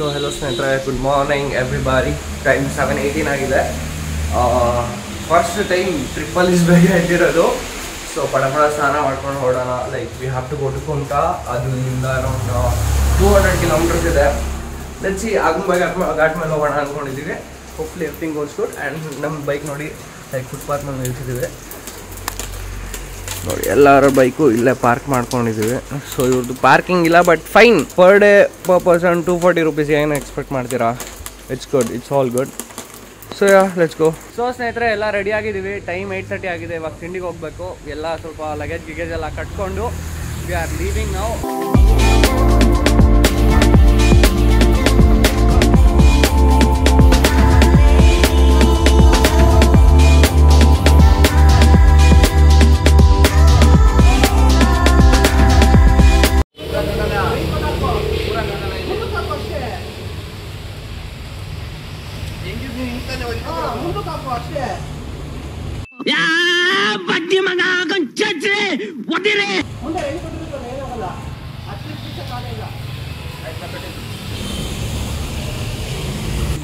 So hello ಸ್ನೇಹಿತರೆ, good morning everybody. Time 7:18 ಆಗಿದೆ. First time triple is ಬೇಗ ಎದ್ದಿರೋದು. So ಪಡ ಸ್ನಾನ ಮಾಡ್ಕೊಂಡು ಹೊರಡೋಣ. Like we have to go to ಕುಂಟ. ಅದು ಇಲ್ಲಿಂದ ಅರೌಂಡ್ 200 ಕಿಲೋಮೀಟರ್ಸ್ ಇದೆ. ಲೆಟ್ಸ್ ಸಿ ಆಗುಂಬೆ ಘಾಟ್ ಮೇಲೆ ಹೋಗೋಣ ಅಂದ್ಕೊಂಡಿದ್ದೀವಿ. Hopefully everything goes good. And ನಮ್ಮ ಬೈಕ್ ನೋಡಿ ಲೈಕ್ ಫುಟ್ಪಾತ್ ಮೇಲೆ ನಿಲ್ಸಿದ್ದೀವಿ ನೋಡಿ. ಎಲ್ಲರ ಬೈಕು ಇಲ್ಲೇ ಪಾರ್ಕ್ ಮಾಡ್ಕೊಂಡಿದ್ದೀವಿ. ಸೊ ಇವ್ರದ್ದು ಪಾರ್ಕಿಂಗ್ ಇಲ್ಲ, but fine. Per day per person 240 rupees. ಏನು ಎಕ್ಸ್ಪೆಕ್ಟ್ ಮಾಡ್ತೀರಾ? It's good, it's all good. So let's go. So ಸ್ನೇಹಿತರೆ, ಎಲ್ಲ ರೆಡಿ ಆಗಿದ್ದೀವಿ. ಟೈಮ್ 8:30 ಆಗಿದೆ. ಇವಾಗ ತಿಂಡಿಗೆ ಹೋಗಬೇಕು. ಎಲ್ಲ ಸ್ವಲ್ಪ ಲಗೇಜ್ ಎಲ್ಲ ಕಟ್ಕೊಂಡು we are living now.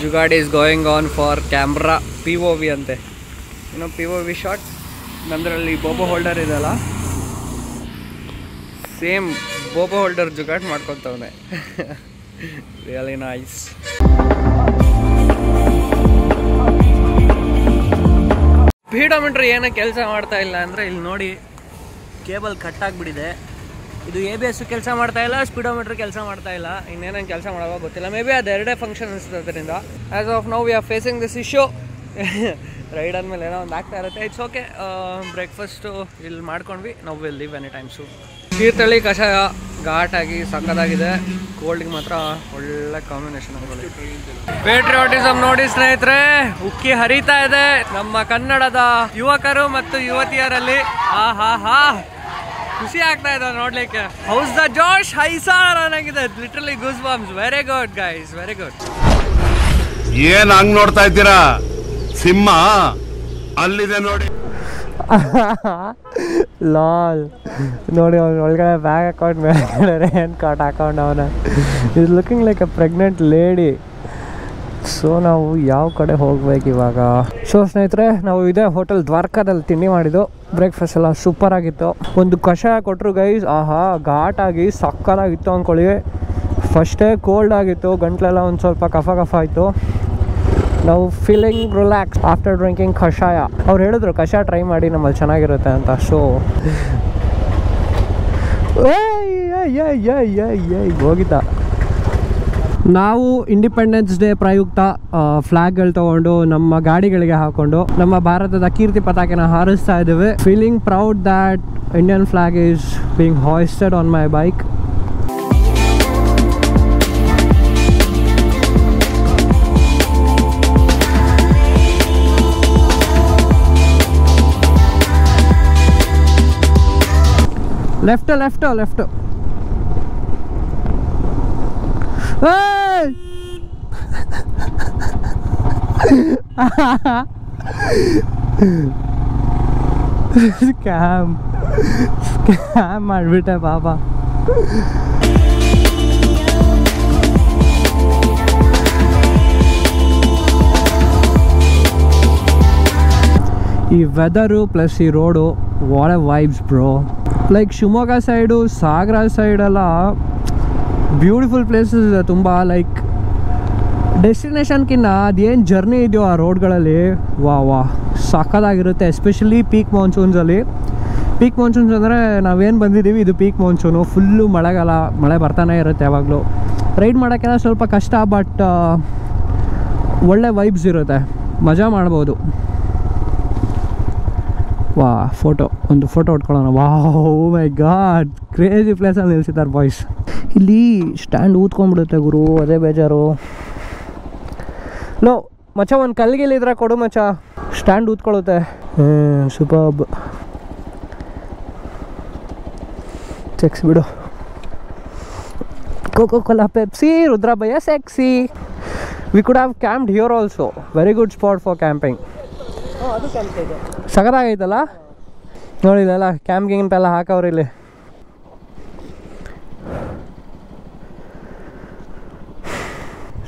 Jugadi is going on for camera POV ante. You know POV shot. ನಂದರಲ್ಲಿ ಬೋಬೋ ಹೋಲ್ಡರ್ ಇದೆಲ್ಲ, ಸೇಮ್ ಬೋಬೋ ಹೋಲ್ಡರ್ ಜುಗಾಡ್ ಮಾಡ್ಕೊತವನೆ. Really nice. ಸ್ಪೀಡೋಮೀಟರ್ ಏನೋ ಕೆಲಸ ಮಾಡ್ತಾ ಇಲ್ಲ ಅಂದರೆ ಇಲ್ಲಿ ನೋಡಿ, ಕೇಬಲ್ ಕಟ್ ಆಗಿಬಿಟ್ಟಿದೆ. ಇದು ABS ಕೆಲಸ ಮಾಡ್ತಾ ಇಲ್ಲ, ಸ್ಪೀಡೋಮೀಟರ್ ಕೆಲಸ ಮಾಡ್ತಾ ಇಲ್ಲ. ಇನ್ನೇನೇನು ಕೆಲಸ ಮಾಡೋವಾಗ ಗೊತ್ತಿಲ್ಲ. ಮೇ ಬಿ ಅದು ಎರಡೇ ಫಂಕ್ಷನ್ ಅನಿಸ್ತದ್ರಿಂದ. As of now we are facing this issue. Ride ಆದಮೇಲೆ ಏನೋ ಒಂದು ಆಗ್ತಾ ಇರುತ್ತೆ. It's okay. ಬ್ರೇಕ್ಫಾಸ್ಟು ಇಲ್ಲಿ ಮಾಡ್ಕೊಂಡ್ವಿ. ನಾವು will leave any time soon. Thirthahalli ಕಷಾಯ ಘಾಟಾಗಿ ಸಕ್ಕತ್ತಾಗಿದೆ. ಕೋಲ್ಡ್ಗೆ ಮಾತ್ರ ಒಳ್ಳೆ ಕಾಂಬಿನೇಷನ್. ಪೇಟ್ರಿಯಾಟಿಸಮ್ ನೋಡಿ ಸ್ನೇಹಿತರೆ, ಉಕ್ಕಿ ಹರಿತಾ ಇದೆ ನಮ್ಮ ಕನ್ನಡದ ಯುವಕರು ಮತ್ತು ಯುವತಿಯರಲ್ಲಿ. ಹಾ ಖುಷಿ ಆಗ್ತಾ ಇದೆ ನೋಡ್ಲಿಕ್ಕೆ. ಹೌಸ್ ದ ಜೋಶ್ ಹೈಸಾರ್ ಅನ್ನಂಗಿದೆ. Literally goose bumps. Very good guys, very good. ಏನ್ ಹಂಗ್ ನೋಡ್ತಾ ಇದ್ದೀರಾ? ಸಿಂಹ ಅಲ್ಲಿದೆ ನೋಡಿ. ಲಾಲ್ ನೋಡಿ, ಅವ್ನು ಒಳಗಡೆ ಬ್ಯಾಗ್ ಹಾಕೊಂಡು ಮೇಲೆ ರೇನ್ ಕೋಟ್ ಹಾಕೊಂಡು ಅವನ is looking like A pregnant lady. So ನಾವು ಯಾವ ಕಡೆ ಹೋಗ್ಬೇಕು ಇವಾಗ? ಸೊ ಸ್ನೇಹಿತರೆ, ನಾವು ಇದೇ ಹೋಟೆಲ್ ದ್ವಾರಕಾದಲ್ಲಿ ತಿಂಡಿ ಮಾಡಿದ್ದು. ಬ್ರೇಕ್ಫಾಸ್ಟ್ ಎಲ್ಲ ಸೂಪರ್ ಆಗಿತ್ತು. ಒಂದು ಕಷಾಯ ಕೊಟ್ಟರು ಗೈಸ್. ಘಾಟಾಗಿ ಸಕ್ಕತ್ತಾಗಿತ್ತು ಅಂದ್ಕೊಳ್ಳಿ. ಫಸ್ಟೇ ಕೋಲ್ಡ್ ಆಗಿತ್ತು, ಗಂಟ್ಲೆಲ್ಲ ಒಂದು ಸ್ವಲ್ಪ ಕಫ ಆಯಿತು. ನಾವು ಫೀಲಿಂಗ್ ರಿಲ್ಯಾಕ್ಸ್ ಆಫ್ಟರ್ ಡ್ರಿಂಕಿಂಗ್ ಕಷಾಯ. ಅವ್ರು ಹೇಳಿದ್ರು ಕಷಾಯ ಟ್ರೈ ಮಾಡಿ, ನಮ್ಮಲ್ಲಿ ಚೆನ್ನಾಗಿರುತ್ತೆ ಅಂತ. ಸೊ ಹೋಗಿದ್ದ. ನಾವು ಇಂಡಿಪೆಂಡೆನ್ಸ್ ಡೇ ಪ್ರಯುಕ್ತ ಫ್ಲಾಗ್ಗಳು ತಗೊಂಡು ನಮ್ಮ ಗಾಡಿಗಳಿಗೆ ಹಾಕೊಂಡು ನಮ್ಮ ಭಾರತದ ಕೀರ್ತಿ ಪತಾಕೆನ ಹಾರಿಸ್ತಾ ಇದ್ದೇವೆ. Feeling proud that Indian flag is being hoisted on my bike. Left scam ಮಾಡಿಬಿಟ್ಟೆ ಪಾಪ. ಈ ವೆದರು ಪ್ಲಸ್ ಈ road, what a vibes bro. Like Shivamogga side, Sagara ಸೈಡೆಲ್ಲ ಬ್ಯೂಟಿಫುಲ್ ಪ್ಲೇಸಸ್ ಇದೆ ತುಂಬ. ಲೈಕ್ ಡೆಸ್ಟಿನೇಷನ್ಕಿನ್ನ ಅದೇನು ಜರ್ನಿ ಇದೆಯೋ ಆ ರೋಡ್ಗಳಲ್ಲಿ, ವಾ ಸಕ್ಕತ್ತಾಗಿರುತ್ತೆ. ಎಸ್ಪೆಷಲಿ ಪೀಕ್ ಮಾನ್ಸೂನ್ಸಲ್ಲಿ. ಪೀಕ್ ಮಾನ್ಸೂನ್ಸ್ ಅಂದರೆ ನಾವೇನು ಬಂದಿದ್ದೀವಿ, ಇದು ಪೀಕ್ ಮಾನ್ಸೂನು. ಫುಲ್ಲು ಮಳೆಗಾಲ, ಮಳೆ ಬರ್ತಾನೆ ಇರುತ್ತೆ ಯಾವಾಗಲೂ. ರೈಡ್ ಮಾಡೋಕ್ಕೆಲ್ಲ ಸ್ವಲ್ಪ ಕಷ್ಟ, ಬಟ್ ಒಳ್ಳೆ ವೈಬ್ಸ್ ಇರುತ್ತೆ, ಮಜಾ ಮಾಡ್ಬೋದು. ಒಂದು ಫೋಟೋ ಹೊಡ್ಕೊಳ್ಳೋಣ. ಓ ಮೈ ಗಾಡ್, ಕ್ರೇಜಿ ಪ್ಲೇಸಲ್ಲಿ ನಿಲ್ಸಿದ್ದಾರೆ ಬಾಯ್ಸ್. ಇಲ್ಲಿ ಸ್ಟ್ಯಾಂಡ್ ಊದ್ಕೊಂಡ್ಬಿಡುತ್ತೆ ಗುರು, ಅದೇ ಬೇಜಾರು. ಲೋ ಮಚ್ಚ, ಒಂದು ಕಲ್ಗಿಲ್ಲಿದ್ರೆ ಕೊಡು ಮಚ್ಚ, ಸ್ಟ್ಯಾಂಡ್ ಊದ್ಕೊಳ್ಳುತ್ತೆ. ಸೂಪರ್ಬ್. ಚೆಕ್ಸ್ ಬಿಡು. ಕೋಕೋ ಕೋಲಾ, ಪೆಪ್ಸಿ, ರುದ್ರಾಭಯ, sexy. We could have camped here also. Very good spot for camping. ಸಖತ್ತಾಗೈತಲ್ಲ ನೋಡಿದಲ್ಲ. ಕ್ಯಾಂಪ್ ಎಲ್ಲ ಹಾಕವ್ರಿ ಇಲ್ಲಿ.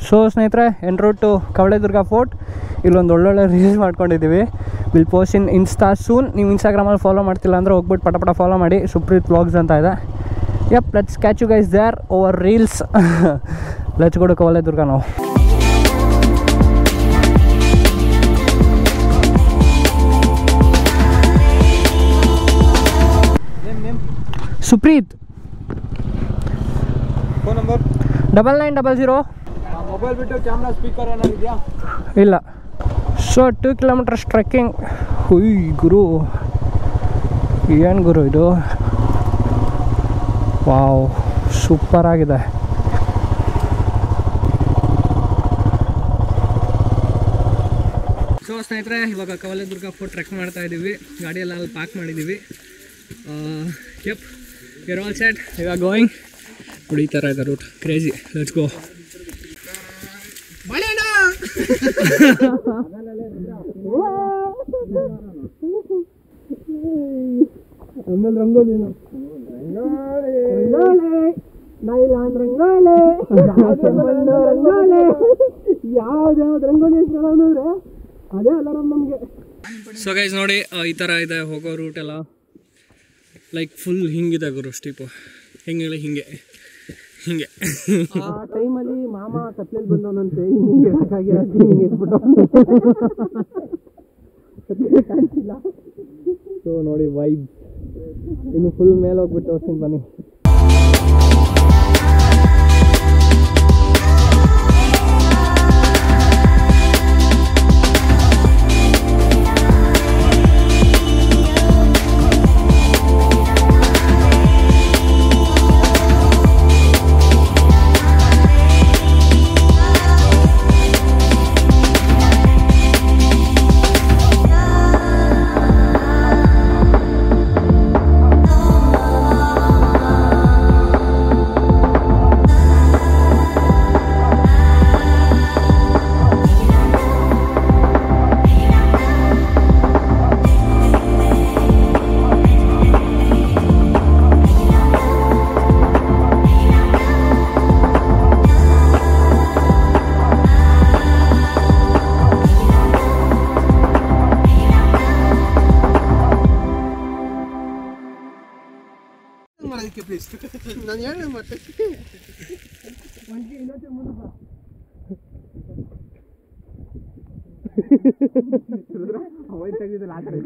ಸೊ ಸ್ನೇಹಿತರೆ, en route to Kavaledurga fort ಇಲ್ಲೊಂದು ಒಳ್ಳೊಳ್ಳೆ ರೀಲ್ಸ್ ಮಾಡ್ಕೊಂಡಿದ್ದೀವಿ. Will post in insta soon. ನೀವು ಇನ್ಸ್ಟಾಗ್ರಾಮಲ್ಲಿ ಫಾಲೋ ಮಾಡ್ತಿಲ್ಲ ಅಂದರೆ ಹೋಗ್ಬಿಟ್ಟು ಪಟ ಫಾಲೋ ಮಾಡಿ. ಸುಪ್ರೀತ್ ವ್ಲಾಗ್ಸ್ ಅಂತ ಇದೆ. Yup, let's catch you guys there over reels. Let's go to Kavaledurga ನಾವು. ಸುಪ್ರೀತ್. Phone number 9900. ಮೊಬೈಲ್ ಬಿಟ್ಟು ಕ್ಯಾಮ್ರಾ ಸ್ಪೀಕರ್ ಏನಾದ್ರು ಇದೆಯಾ? ಇಲ್ಲ. So 2 kilometres trekking. ಹುಯ್ ಗುರು, ಏನು ಗುರು ಇದು? ವಾವ್, ಸೂಪರ್ ಆಗಿದೆ. ಸೊ ಸ್ನೇಹಿತರೆ, ಇವಾಗ ಕವಲೇದುರ್ಗ ಫೋರ್ಟ್ ಟ್ರೆಕ್ ಮಾಡ್ತಾ ಇದ್ದೀವಿ. ಗಾಡಿಯೆಲ್ಲ ಅಲ್ಲಿ ಪಾರ್ಕ್ ಮಾಡಿದ್ದೀವಿ. Yup, you're all set. You are going. ನೋಡಿ, ಈ ಥರ ಇದೆ ರೂಟ್. ಕ್ರೇಜಿ. Let's go. ಯಾವ್ದು ರಂಗೋಲಿ ಅಂದ್ರೆ ಅದೇ ಅಲಾರಾಮ್ ನಮಗೆ. ಸೊ ಗೈಸ್ ನೋಡಿ, ಈ ಥರ ಇದೆ ಹೋಗೋ ರೂಟ್ ಎಲ್ಲ. ಲೈಕ್ ಫುಲ್ ಹಿಂಗಿದೆ ಗುರು ಸ್ಟೀಪು. ಹೆಂಗೆ ಹೇಳಿ, ಹಿಂಗೆ ಆ ಟೈಮಲ್ಲಿ ಮಾಮ ಕತ್ಲೆಯಲ್ಲಿ ಬಂದವನಂತೆ. ಹಿಂಗೆ ಹೇಳಕ್ಕಾಗಿರೋದು ಹಿಂಗೆ ಇಟ್ಬಿಟ್ಟು ಕಾಣಿಸಿಲ್ಲ. ಸೊ ನೋಡಿ ವೈಬ್. ಇನ್ನು ಫುಲ್ ಮೇಲೆ ಹೋಗ್ಬಿಟ್ಟು ತೋರಿಸ್ತೀನಿ ಬನ್ನಿ. ನಾನು ಹೇಳ ಮತ್ತೆ ತೆಗೆದಿಲ್ಲ ಆ ಕಡೆ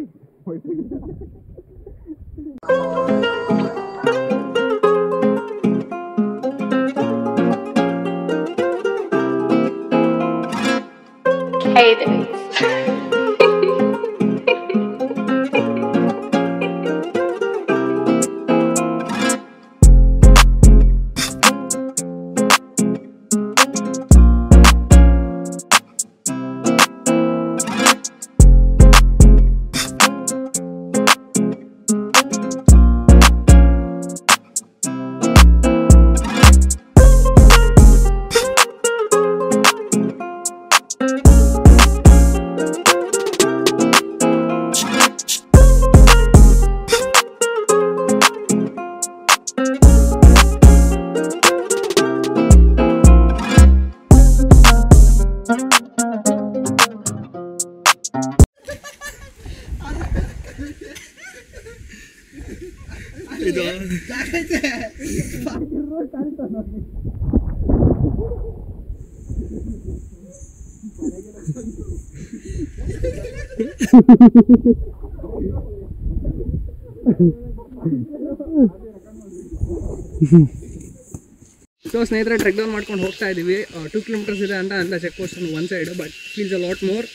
ಸೊ ಸ್ನೇಹಿತರೆ, ಟ್ರೆಕ್ ಡೌನ್ ಮಾಡ್ಕೊಂಡು ಹೋಗ್ತಾ ಇದ್ದೀವಿ. 2 ಕಿಲೋಮೀಟರ್ಸ್ ಇದೆ ಅಂತ check post one side. But feels a lot more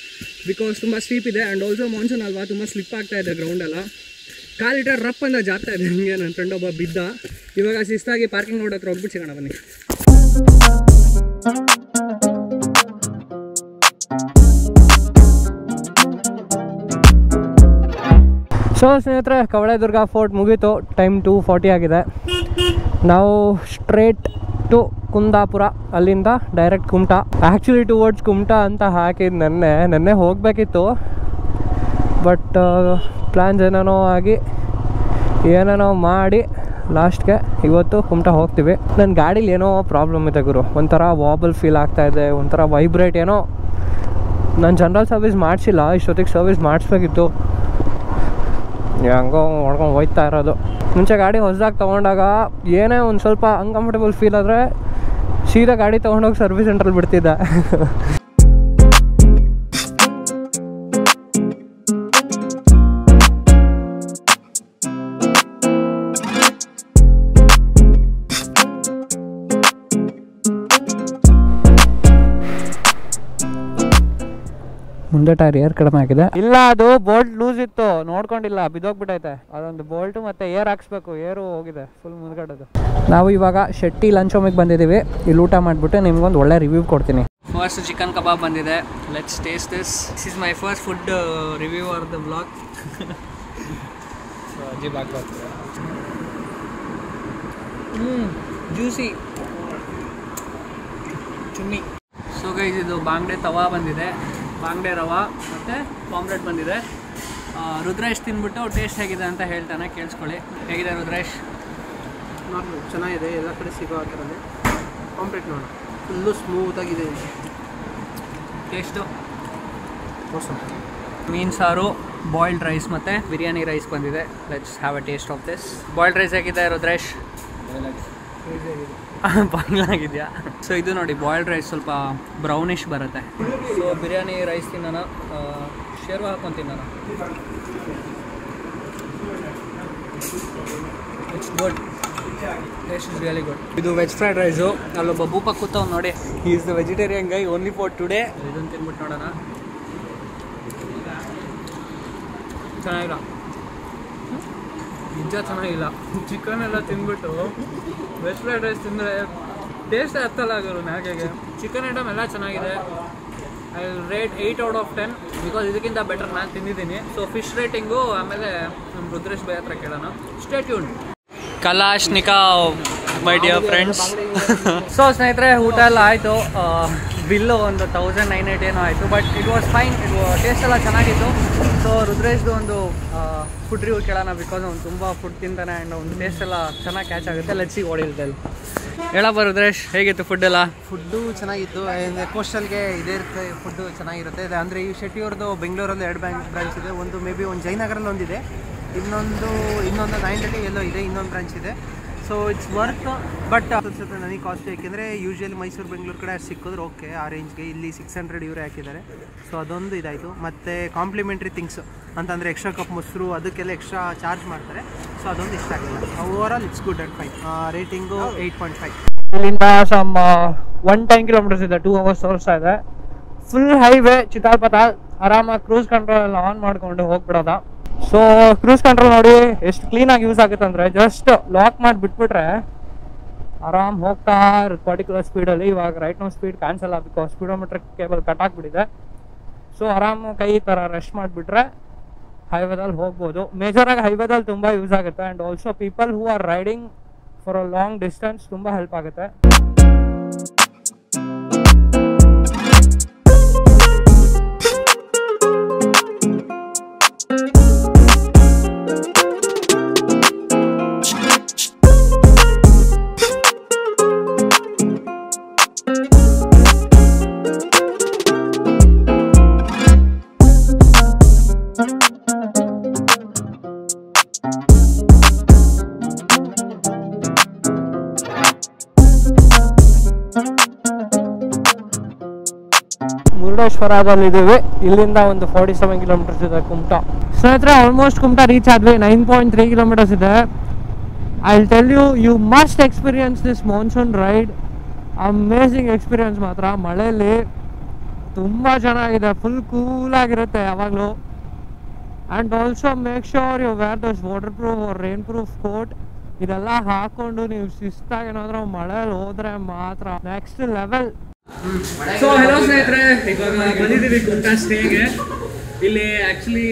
because ತುಂಬ ಸ್ಟೀಪ್ ಇದೆ. ಆ್ಯಂಡ್ ಆಲ್ಸೋ ಮಾನ್ಸೂನ್ ಅಲ್ವಾ, ತುಂಬ ಸ್ಲಿಪ್ ಆಗ್ತಾ ಇದೆ ಗ್ರೌಂಡ್ ಎಲ್ಲ. ಕಾಲಿಟ್ರೆ ರಪ್ ಅಂತ ಜಾಗ್ತಾ ಇದೆ. ಹಂಗೆ ನನ್ನ ಫ್ರೆಂಡ್ ಒಬ್ಬ ಬಿದ್ದ. ಇವಾಗ ಶಿಸ್ತಾಗಿ ಪಾರ್ಕಿಂಗ್ ರೋಡ್ ಹತ್ರ ಹೋಗ್ಬಿಟ್ಟು ಸಿಗೋಣ ಬನ್ನಿ. ಸೊ ಸ್ನೇಹಿತರೆ, ಕವಳೆದುರ್ಗ ಫೋರ್ಟ್ ಮುಗೀತು. ಟೈಮ್ 2:40 ಆಗಿದೆ. ನಾವು ಸ್ಟ್ರೇಟ್ ಟು ಕುಂದಾಪುರ, ಅಲ್ಲಿಂದ direct Kumta. Actually towards Kumta ಅಂತ ಹಾಕಿದ್ದು ನೆನ್ನೆ ಹೋಗಬೇಕಿತ್ತು. ಬಟ್ ಪ್ಲ್ಯಾನ್ಸ್ ಏನೇನೋ ಆಗಿ ಏನೇನೋ ಮಾಡಿ ಲಾಸ್ಟ್ಗೆ ಇವತ್ತು ಕುಮಟಾ ಹೋಗ್ತೀವಿ. ನನ್ನ ಗಾಡೀಲಿ ಏನೋ ಪ್ರಾಬ್ಲಮ್ ಇದೆ ಗುರು, ಒಂಥರ ವಾಬಲ್ ಫೀಲ್ ಆಗ್ತಾಯಿದೆ, ಒಂಥರ ವೈಬ್ರೇಟ್ ಏನೋ. ನಾನು ಜನರಲ್ ಸರ್ವಿಸ್ ಮಾಡಿಸಿಲ್ಲ, ಇಷ್ಟೊತ್ತಿಗೆ ಸರ್ವಿಸ್ ಮಾಡಿಸ್ಬೇಕಿತ್ತು. ಹಂಗೋ ಹೊಡ್ಕೊಂಡು ಹೋಯ್ತಾ ಇರೋದು. ಮುಂಚೆ ಗಾಡಿ ಹೊಸದಾಗಿ ತೊಗೊಂಡಾಗ ಏನೇ ಒಂದು ಸ್ವಲ್ಪ ಅನ್ಕಂಫರ್ಟೇಬಲ್ ಫೀಲ್ ಆದರೆ ಸೀದಾ ಗಾಡಿ ತೊಗೊಂಡೋಗಿ ಸರ್ವಿಸ್ ಸೆಂಟ್ರಲ್ಲಿ ಬಿಡ್ತಿದ್ದೆ. ಮುಂದೆ ಟೈರ್ ಏರ್ ಕಡಿಮೆ ಆಗಿದೆ. ಇಲ್ಲ, ಅದು ಬೋಲ್ಟ್ ಲೂಸ್ ಇತ್ತು, ನೋಡ್ಕೊಂಡಿಲ್ಲ, ಬಿದ್ದೋಗ್ಬಿಟ್ಟೈತೆ. ಅದೊಂದು ಬೋಲ್ಟು ಮತ್ತು ಏರ್ ಹಾಕ್ಸ್ಬೇಕು, ಏರು ಹೋಗಿದೆ ಫುಲ್ ಮುಂದ್ಗಡೆದು. ನಾವು ಇವಾಗ ಶೆಟ್ಟಿ ಲಂಚ್ ಹೋಮಿಗೆ ಬಂದಿದ್ದೀವಿ. ಇಲ್ಲಿ ಊಟ ಮಾಡಿಬಿಟ್ಟು ನಿಮ್ಗೊಂದು ಒಳ್ಳೆ ರಿವ್ಯೂ ಕೊಡ್ತೀನಿ. ಫಸ್ಟ್ ಚಿಕನ್ ಕಬಾಬ್ ಬಂದಿದೆ. Let's taste this. This is my first food review are the blog. Ajeeb ಆಗ್ಬಾರ್ದು. ಜ್ಯೂಸಿ ಚುಮ್ಮಿ. ಸೊ ಗೈಸ್, ಇದು ಬಾಂಗ್ಡೆ ತವಾ ಬಂದಿದೆ, ಬಾಂಗ್ಡೆ ರವಾ ಮತ್ತು ಪಾಮ್ಲೆಟ್ ಬಂದಿದೆ. ರುದ್ರೇಶ್ ತಿಂದ್ಬಿಟ್ಟು ಟೇಸ್ಟ್ ಹೇಗಿದೆ ಅಂತ ಹೇಳ್ತಾನೆ, ಕೇಳಿಸ್ಕೊಳ್ಳಿ. ಹೇಗಿದೆ ರುದ್ರೇಶ್? ನಾರ್ಮಲ್ ಚೆನ್ನಾಗಿದೆ, ಎಲ್ಲ ಕಡೆ ಸಿಗೋ ಆ ಥರನೇ. ಪಾಮ್ಲೆಟ್ ನೋಡೋಣ, ಫುಲ್ಲು ಸ್ಮೂತಾಗಿದೆ ಟೇಸ್ಟು. ಮೀನು ಸಾರು, ಬಾಯ್ಲ್ಡ್ ರೈಸ್ ಮತ್ತು ಬಿರಿಯಾನಿ ರೈಸ್ ಬಂದಿದೆ. Let's have a taste of this. Boiled rice ಹೇಗಿದೆ ರುದ್ರೇಶ್? ಬಾಯ್ಲ್ ಆಗಿದೆಯಾ? ಸೊ ಇದು ನೋಡಿ, ಬಾಯ್ಲ್ಡ್ ರೈಸ್ ಸ್ವಲ್ಪ ಬ್ರೌನಿಶ್ ಬರುತ್ತೆ. ಸೊ ಬಿರಿಯಾನಿ ರೈಸ್ ತಿನ್ನೋಣ, ಶೇರ್ವಾ ಹಾಕೊಂಡು ತಿನ್ನೋಣ. It's good, taste is really good. ಇದು ವೆಜ್ ಫ್ರೈಡ್ ರೈಸು. ಅಲ್ಲೊಬ್ಬ ಭೂಪ ಕೂತವ್ ನೋಡಿ, he is the vegetarian guy only for today. ಇದನ್ನು ತಿನ್ಬಿಟ್ಟು ನೋಡೋಣ. ಚೆನ್ನಾಗಿಲ್ಲ, ನಿಜ ಚೆನ್ನಾಗಿಲ್ಲ. ಚಿಕನ್ ಎಲ್ಲ ತಿಂದ್ಬಿಟ್ಟು ವೆಜ್ ಫ್ರೈಡ್ ರೈಸ್ ತಿಂದರೆ ಟೇಸ್ಟ್ ಹತ್ತಲ್ಲ ಆಗೋರು ನಾಗೆಗೆ. ಚಿಕನ್ ಐಟಮ್ ಎಲ್ಲ ಚೆನ್ನಾಗಿದೆ. I rate 8 out of 10 because ಇದಕ್ಕಿಂತ ಬೆಟರ್ ನಾನು ತಿಂದಿದ್ದೀನಿ. ಸೊ ಫಿಶ್ ರೇಟಿಂಗು ಆಮೇಲೆ ನಮ್ಮ ರುದ್ರೇಶ್ ಬೈ ಹತ್ರ ಕೇಳೋಣ. Stay tune. ಕಲಾಶ್ನಿಕಾ ಮೈ ಡಿಯರ್ ಫ್ರೆಂಡ್ಸ್. ಸೊ ಸ್ನೇಹಿತರೆ, ಊಟ ಎಲ್ಲ ಆಯಿತು. ಬಿಲ್ಲು ಒಂದು 1980 ಏನೋ ಆಯಿತು, ಬಟ್ ಇಟ್ ವಾಸ್ ಫೈನ್. ಇದು ಟೇಸ್ಟ್ ಎಲ್ಲ ಚೆನ್ನಾಗಿತ್ತು. ಸೊ ರುದ್ರೇಶ್ದು ಒಂದು ಫುಡ್ ರಿವ್ಯೂ ಕೇಳೋಣ, ಬಿಕಾಸ್ ಅವ್ನು ತುಂಬ ಫುಡ್ ತಿಂತಾನೆ ಆ್ಯಂಡ್ ಒಂದು ಟೇಸ್ಟ್ ಎಲ್ಲ ಚೆನ್ನಾಗಿ ಕ್ಯಾಚ್ ಆಗುತ್ತೆ. ಲೆಟ್ಸಿ ಓಡಿಲ್ದೆ ಹೇಳಪ್ಪ ರುದ್ರೇಶ್, ಹೇಗಿತ್ತು ಫುಡ್ ಎಲ್ಲ? ಫುಡ್ಡು ಚೆನ್ನಾಗಿತ್ತು. ಕೋಸ್ಟಲ್ಗೆ ಇದೇ ಇರುತ್ತೆ, ಫುಡ್ಡು ಚೆನ್ನಾಗಿರುತ್ತೆ. ಅಂದರೆ ಈ ಶೆಟ್ಟಿಯವ್ರದ್ದು ಬೆಂಗಳೂರಲ್ಲಿ 2 ಬ್ರಾಂಚ್ ಇದೆ. ಒಂದು ಮೇ ಬಿ ಒಂದು ಜಯನಗರಲ್ಲಿ ಒಂದಿದೆ, ಇನ್ನೊಂದು ನಾಯಿಂಡಲ್ಲಿ ಎಲ್ಲೋ ಇದೆ, ಇನ್ನೊಂದು ಬ್ರಾಂಚ್ ಇದೆ. ಸೊ ಇಟ್ಸ್ ವರ್ತ್, ಬಟ್ ಅನ್ಸುತ್ತೆ ನನಗೆ ಕಾಸ್ಟ್ಲಿ. ಯಾಕೆಂದರೆ ಯೂಶ್ವಲಿ ಮೈಸೂರು ಬೆಂಗಳೂರು ಕಡೆ ಸಿಕ್ಕಿದ್ರೆ ಓಕೆ ಆ ರೇಂಜ್ಗೆ. ಇಲ್ಲಿ 600 ಇವರೇ ಹಾಕಿದ್ದಾರೆ. ಸೊ ಅದೊಂದು ಇದಾಯಿತು. ಮತ್ತು ಕಾಂಪ್ಲಿಮೆಂಟ್ರಿ ಥಿಂಗ್ಸ್ ಅಂತಂದರೆ ಎಕ್ಸ್ಟ್ರಾ ಕಪ್ ಮೊಸರು, ಅದಕ್ಕೆಲ್ಲ ಎಕ್ಸ್ಟ್ರಾ ಚಾರ್ಜ್ ಮಾಡ್ತಾರೆ. ಸೊ ಅದೊಂದು ಇಷ್ಟ ಆಗಿಲ್ಲ. Overall it's good and fine. Rating 8.5. ಇಲ್ಲಿಂದ ಸಮ್ 110 kilometers ಇದೆ, 2 hours ತೋರಿಸ್ತಾ ಇದೆ. ಫುಲ್ ಹೈವೇ ಚಿತಾಲ್ಪತಾಲ್. ಆರಾಮಾಗಿ ಕ್ರೂಸ್ ಕಂಟ್ರೋಲ್ ಎಲ್ಲ ಆನ್ ಮಾಡಿಕೊಂಡು ಹೋಗ್ಬಿಡೋದ. ಸೊ ಕ್ರೂಸ್ ಕಂಟ್ರೋಲ್ ನೋಡಿ ಎಷ್ಟು ಕ್ಲೀನಾಗಿ ಯೂಸ್ ಆಗುತ್ತೆ ಅಂದರೆ, ಜಸ್ಟ್ ಲಾಕ್ ಮಾಡಿ ಬಿಟ್ಬಿಟ್ರೆ ಆರಾಮ್ ಹೋಗ್ತಾ ಇರುತ್ತೆ ಪರ್ಟಿಕ್ಯುಲರ್ ಸ್ಪೀಡಲ್ಲಿ. ಇವಾಗ ರೈಟ್ ನೋ ಸ್ಪೀಡ್ ಕ್ಯಾನ್ಸಲ್ ಆಗಬೇಕು, ಸ್ಪೀಡೋಮೀಟರ್ ಕೇಬಲ್ ಕಟ್ ಆಗಿಬಿಟ್ಟಿದೆ. ಸೊ ಆರಾಮ ಕೈ ಥರ ರೆಸ್ಟ್ ಮಾಡಿಬಿಟ್ರೆ ಹೈವೇದಲ್ಲಿ ಹೋಗ್ಬೋದು. ಮೇಜರಾಗಿ ಹೈವೇದಲ್ಲಿ ತುಂಬ ಯೂಸ್ ಆಗುತ್ತೆ. And also people who are riding for a long distance ತುಂಬ ಹೆಲ್ಪ್ ಆಗುತ್ತೆ. ಮುರುಡೇಶ್ವರದಲ್ಲಿದ್ದೀವಿ. ಇಲ್ಲಿಂದ ಒಂದು 47 kilometers ಇದೆ ಕುಮಟಾ. ಸ್ನೇಹಿತರೆ, ಆಲ್ಮೋಸ್ಟ್ ಕುಮಟಾ ರೀಚ್ ಆದ್ವಿ. 9.3 kilometers ಇದೆ. I will tell you, you must experience this monsoon ride. Amazing experience ಮಾತ್ರ. ಮಳೆಯಲ್ಲಿ ತುಂಬ ಚೆನ್ನಾಗಿದೆ, ಫುಲ್ ಕೂಲಾಗಿರುತ್ತೆ ಯಾವಾಗಲೂ. And also make sure you wear those waterproof or rainproof coat. ಇದೆಲ್ಲ ಹಾಕ್ಕೊಂಡು ನೀವು ಶಿಸ್ತಾಗಿ ಏನಾದರೂ ಮಳೆಯಲ್ಲಿ ಹೋದರೆ ಮಾತ್ರ ನೆಕ್ಸ್ಟ್ ಲೆವೆಲ್. ಸೊ ಹೆಲೋ ಸ್ನೇಹಿತರೆ, ಇವಾಗ ಬಂದಿದ್ದೀವಿ ಕುಮಟಾ ಸ್ಟೇಗೆ. ಇಲ್ಲಿ ಆ್ಯಕ್ಚುಲಿ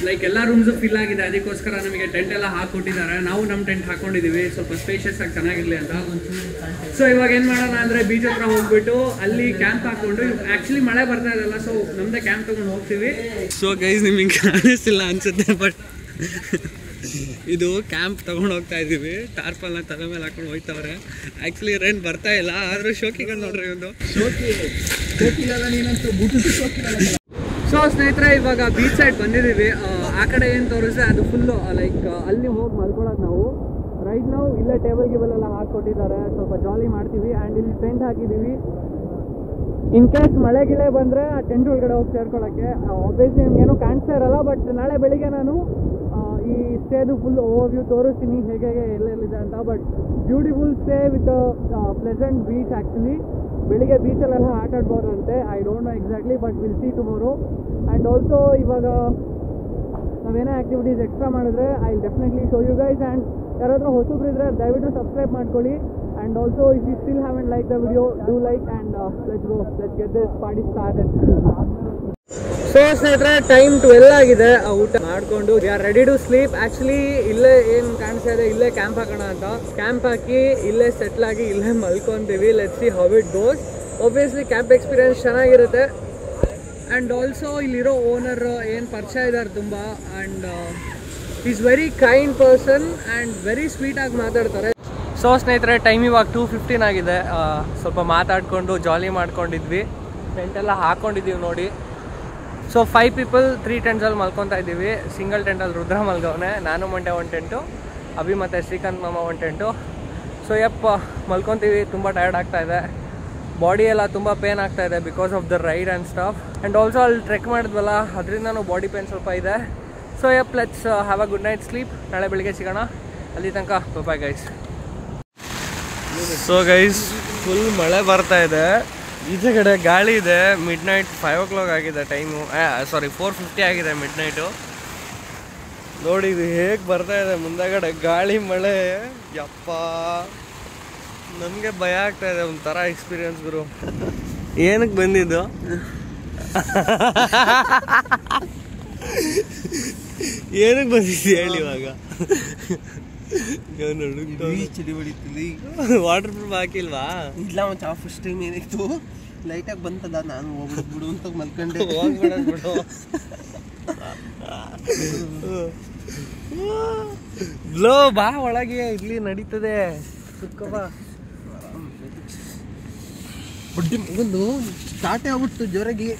ಲೈಕ್ ಎಲ್ಲ ರೂಮ್ಸು ಫಿಲ್ ಆಗಿದೆ, ಅದಕ್ಕೋಸ್ಕರ ನಮಗೆ ಟೆಂಟ್ ಎಲ್ಲ ಹಾಕ್ಕೊಟ್ಟಿದ್ದಾರೆ. ನಾವು ನಮ್ಮ ಟೆಂಟ್ ಹಾಕ್ಕೊಂಡಿದ್ದೀವಿ, ಸ್ವಲ್ಪ ಸ್ಪೇಷಿಯಸ್ ಆಗಿ ಚೆನ್ನಾಗಿರಲಿ ಅಂತ. ಸೊ ಇವಾಗ ಏನು ಮಾಡೋಣ ಅಂದರೆ ಬೀಚ್ ಹತ್ರ ಹೋಗ್ಬಿಟ್ಟು ಅಲ್ಲಿ ಕ್ಯಾಂಪ್ ಹಾಕ್ಕೊಂಡು, ಆ್ಯಕ್ಚುಲಿ ಮಳೆ ಬರ್ತಾ ಇದೆಯಲ್ಲ, ಸೊ ನಮ್ಮದೇ ಕ್ಯಾಂಪ್ ತೊಗೊಂಡು ಹೋಗ್ತೀವಿ. ಸೊ ಗೈಸ್, ನಿಮಗೆ ಕಾಣಿಸ್ತಿಲ್ಲ ಅನ್ಸುತ್ತೆ, ಬಟ್ ಇದು ಕ್ಯಾಂಪ್ ತಗೊಂಡು ಹೋಗ್ತಾ ಇದೀವಿ. ಟಾರ್ಪಲ್ನ ತಲೆ ಮೇಲೆ ಹಾಕೊಂಡು ಹೋಗ್ತಾವ್ರೆ. ಆ್ಯಕ್ಚುಲಿ ರೇನ್ ಬರ್ತಾ ಇಲ್ಲ, ಆದರೂ ಶೋಕಿಗಳು ನೋಡ್ರಿ ಒಂದು ಸೊ ಸ್ನೇಹಿತರೆ, ಇವಾಗ ಬೀಚ್ ಸೈಡ್ ಬಂದಿದ್ದೀವಿ. ಆ ಕಡೆ ಏನು ತೋರಿಸಿದೆ ಅದು ಫುಲ್ಲು ಲೈಕ್ ಅಲ್ಲಿ ಹೋಗಿ ಮಲ್ಕೊಳ್ಳೋದು ನಾವು. ರೈಟ್ ನಾವು ಇಲ್ಲೇ ಟೇಬಲ್ ಗೀಬಲ್ ಎಲ್ಲ ಹಾಕ್ಕೊಟ್ಟಿದ್ದಾರೆ, ಸ್ವಲ್ಪ ಜಾಲಿ ಮಾಡ್ತೀವಿ. ಆ್ಯಂಡ್ ಇಲ್ಲಿ ಟೆಂಟ್ ಹಾಕಿದ್ದೀವಿ. ಇನ್ ಕೇಸ್ ಮಳೆ ಗಿಳೆ ಬಂದರೆ ಆ ಟೆಂಟ್ ಒಳಗಡೆ ಹೋಗಿ ಸೇರ್ಕೊಳ್ಳೋಕ್ಕೆ. ಆಬ್ವಿಯಸ್ಲಿ ನಿಮಗೇನು ಕಾಣಿಸ್ತಾ ಇರಲ್ಲ, ಬಟ್ ನಾಳೆ ಬೆಳಿಗ್ಗೆ ನಾನು ಈ ಸ್ಟೇದು ಫುಲ್ ಓವರ್ವ್ಯೂ ತೋರಿಸ್ತೀನಿ ಹೇಗೆ ಎಲ್ಲೆಲ್ಲಿದೆ ಅಂತ. But beautiful stay with pleasant beach. Actually ಬೆಳಿಗ್ಗೆ ಬೀಚಲ್ಲೆಲ್ಲ ಆಟ ಆಡ್ಬೋದಂತೆ. I don't know exactly, but will see tomorrow. And also ಇವಾಗ ನಾವೇನೇ ಆ್ಯಕ್ಟಿವಿಟೀಸ್ ಎಕ್ಸ್ಟ್ರಾ ಮಾಡಿದ್ರೆ I definitely show you guys. And ಯಾರಾದರೂ ಹೊಸಬ್ರಿದ್ರೆ ದಯವಿಟ್ಟು ಸಬ್ಸ್ಕ್ರೈಬ್ ಮಾಡ್ಕೊಳ್ಳಿ. And also if you still haven't like the video, do like and let's get this party started. So ಸ್ನೇಹಿತರೆ, time 12 ಆಗಿದೆ. ಊಟ ಮಾಡಿಕೊಂಡು we are ready to sleep. Actually ಇಲ್ಲೇ ಏನು ಕಾಣಿಸ್ತಾ ಇದೆ, ಇಲ್ಲೇ ಕ್ಯಾಂಪ್ ಹಾಕೋಣ ಅಂತ. ಕ್ಯಾಂಪ್ ಹಾಕಿ ಇಲ್ಲೇ ಸೆಟ್ಲ್ ಆಗಿ ಇಲ್ಲೇ ಮಲ್ಕೊತೀವಿ. Let's see how it goes. Obviously camp experience ಚೆನ್ನಾಗಿರುತ್ತೆ. ಆ್ಯಂಡ್ ಆಲ್ಸೋ ಇಲ್ಲಿರೋ ಓನರ್ ಏನು ಪರಿಚಯ ಇದ್ದಾರೆ ತುಂಬ. And is very kind person and very ಸ್ವೀಟಾಗಿ ಮಾತಾಡ್ತಾರೆ. ಸೊ ಸ್ನೇಹಿತರೆ, ಟೈಮ್ ಇವಾಗ 2:15 ಆಗಿದೆ. ಸ್ವಲ್ಪ ಮಾತಾಡಿಕೊಂಡು ಜಾಲಿ ಮಾಡ್ಕೊಂಡಿದ್ವಿ. ಟೆಂಟೆಲ್ಲ ಹಾಕ್ಕೊಂಡಿದ್ದೀವಿ ನೋಡಿ. ಸೊ 5 ಪೀಪಲ್ 3 ಟೆಂಟ್ಸಲ್ಲಿ ಮಲ್ಕೊತಾ ಇದ್ದೀವಿ. ಸಿಂಗಲ್ ಟೆಂಟಲ್ಲಿ ರುದ್ರ ಮಲ್ಗವನೆ, ನಾನು ಮಂಡೆ 1 ಟೆಂಟು, ಅಭಿ ಮತ್ತು ಶ್ರೀಕಾಂತ್ ಮಾಮ 1 ಟೆಂಟು. ಸೊ ಮಲ್ಕೊತೀವಿ. ತುಂಬ ಟಯರ್ಡ್ ಆಗ್ತಾಯಿದೆ, ಬಾಡಿ ಎಲ್ಲ ತುಂಬ ಪೇನ್ ಆಗ್ತಾಯಿದೆ because of the ride and stuff. And also ಅಲ್ಲಿ ಟ್ರೆಕ್ ಮಾಡಿದ್ವಲ್ಲ, ಅದರಿಂದನೂ ಬಾಡಿ ಪೇನ್ ಸ್ವಲ್ಪ ಇದೆ. So let's have a good night sleep. ನಾಳೆ ಬೆಳಿಗ್ಗೆ ಸಿಗೋಣ. ಅಲ್ಲಿ ತನಕ bye guys. So guys, full ಮಳೆ ಬರ್ತಾ ಇದೆ. ಈಚೆ ಕಡೆ ಗಾಳಿ ಇದೆ. ಮಿಡ್-ನೈಟ್ 5 o'clock ಆಗಿದೆ ಟೈಮು. 4:50 ಆಗಿದೆ ಮಿಡ್-ನೈಟು. ನೋಡಿ ಇದು ಹೇಗೆ ಬರ್ತಾ ಇದೆ ಮುಂದಗಡೆ ಗಾಳಿ ಮಳೆ. ಯಪ್ಪ, ನಮಗೆ ಭಯ ಆಗ್ತಾ ಇದೆ. ಒಂಥರ ಎಕ್ಸ್ಪೀರಿಯನ್ಸ್ ಗುರು. ಏನಕ್ಕೆ ಬಂದಿದ್ದು? ಏನಕ್ಕೆ ಬಂದಿದ್ದು ಹೇಳಿ ಇವಾಗ. ವಾಟರ್ ಪ್ರೂಫ್ ಹಾಕಿಲ್ವಾ? ಇಲ್ಲ, ಒಂದು ಫಸ್ಟ್ ಟೈಮ್ ಏನಿತ್ತು ಲೈಟಾಗಿ ಬಂತದ, ನಾನು ಹೋಗ್ಬಿಡು ಅಂತ ಮಲ್ಕೊಂಡೆ. ಹೋಗ್ಬಿಡು ಬ್ಲೋ ಬಾ ಒಳಗೆ, ಇಲ್ಲಿ ನಡೀತದೆ. ಸುಕ್ಕಬಾ ಬಡ್ಡಿ ಮಗಂದು ಸ್ಟಾರ್ಟೇ ಆಗ್ಬಿಟ್ಟು ಜೋರಾಗಿ.